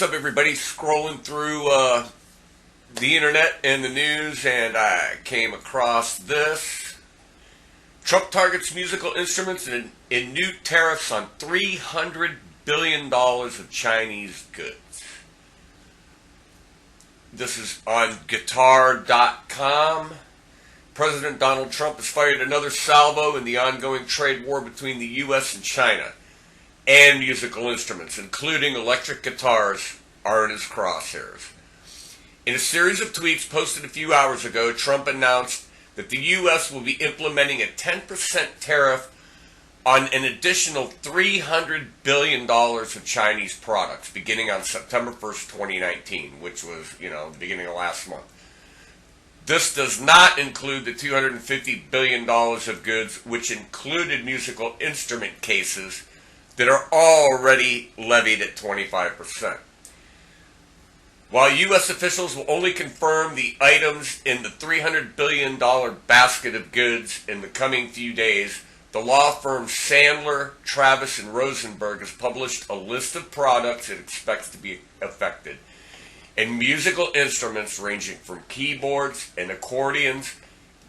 What's up, everybody? Scrolling through the internet and the news, and I came across this. Trump targets musical instruments in new tariffs on $300 billion of Chinese goods. This is on guitar.com. President Donald Trump has fired another salvo in the ongoing trade war between the U.S. and China. And musical instruments, including electric guitars, are in his crosshairs. In a series of tweets posted a few hours ago, Trump announced that the U.S. will be implementing a 10% tariff on an additional $300 billion of Chinese products beginning on September 1st, 2019, which was, the beginning of last month. This does not include the $250 billion of goods, which included musical instrument cases that are already levied at 25%. While U.S. officials will only confirm the items in the $300 billion basket of goods in the coming few days, the law firm Sandler, Travis, and Rosenberg has published a list of products it expects to be affected. And musical instruments ranging from keyboards and accordions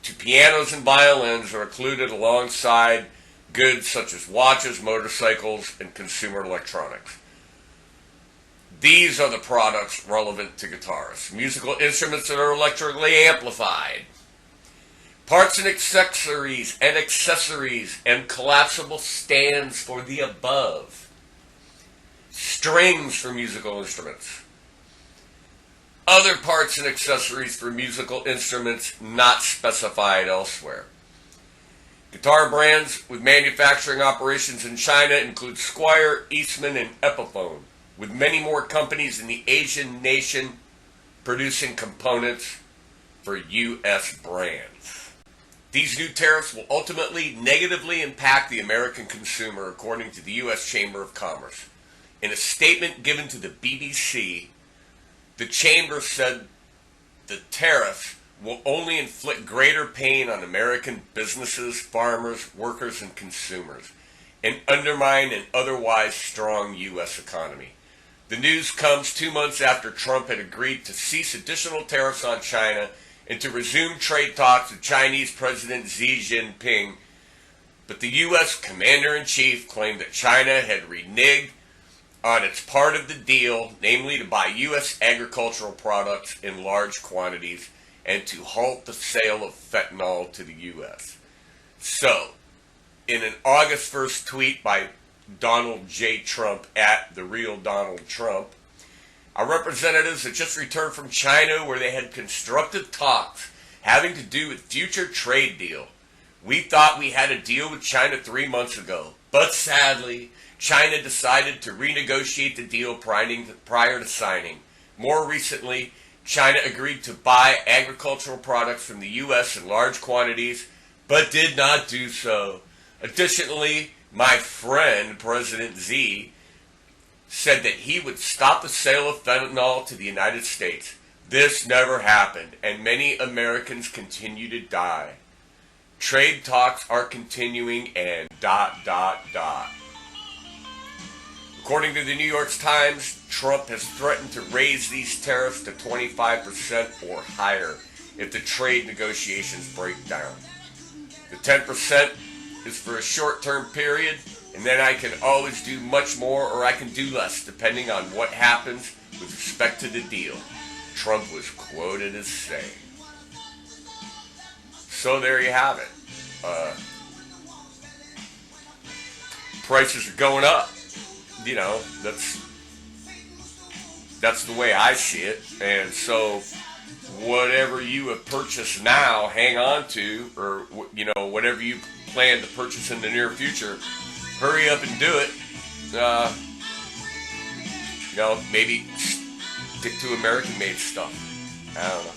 to pianos and violins are included alongside goods such as watches, motorcycles, and consumer electronics. These are the products relevant to guitarists. Musical instruments that are electrically amplified. Parts and accessories and collapsible stands for the above. Strings for musical instruments. Other parts and accessories for musical instruments not specified elsewhere. Guitar brands with manufacturing operations in China include Squier, Eastman, and Epiphone, with many more companies in the Asian nation producing components for U.S. brands. These new tariffs will ultimately negatively impact the American consumer, according to the U.S. Chamber of Commerce. In a statement given to the BBC, the Chamber said the tariffs will only inflict greater pain on American businesses, farmers, workers, and consumers, and undermine an otherwise strong U.S. economy. The news comes 2 months after Trump had agreed to cease additional tariffs on China and to resume trade talks with Chinese President Xi Jinping, but the U.S. Commander-in-Chief claimed that China had reneged on its part of the deal, namely to buy U.S. agricultural products in large quantities and to halt the sale of fentanyl to the U.S. So, in an August 1st tweet by Donald J. Trump at The Real Donald Trump, our representatives had just returned from China where they had constructive talks having to do with future trade deal. We thought we had a deal with China 3 months ago, but sadly, China decided to renegotiate the deal prior to signing. More recently, China agreed to buy agricultural products from the U.S. in large quantities, but did not do so. Additionally, my friend, President Xi, said that he would stop the sale of fentanyl to the United States. This never happened, and many Americans continue to die. Trade talks are continuing and ... According to the New York Times, Trump has threatened to raise these tariffs to 25% or higher if the trade negotiations break down. The 10% is for a short-term period, and then I can always do much more or I can do less, depending on what happens with respect to the deal, Trump was quoted as saying. So there you have it. Prices are going up. That's the way I see it. And so whatever you have purchased now, hang on to, or, whatever you plan to purchase in the near future, hurry up and do it. Maybe stick to American-made stuff. I don't know.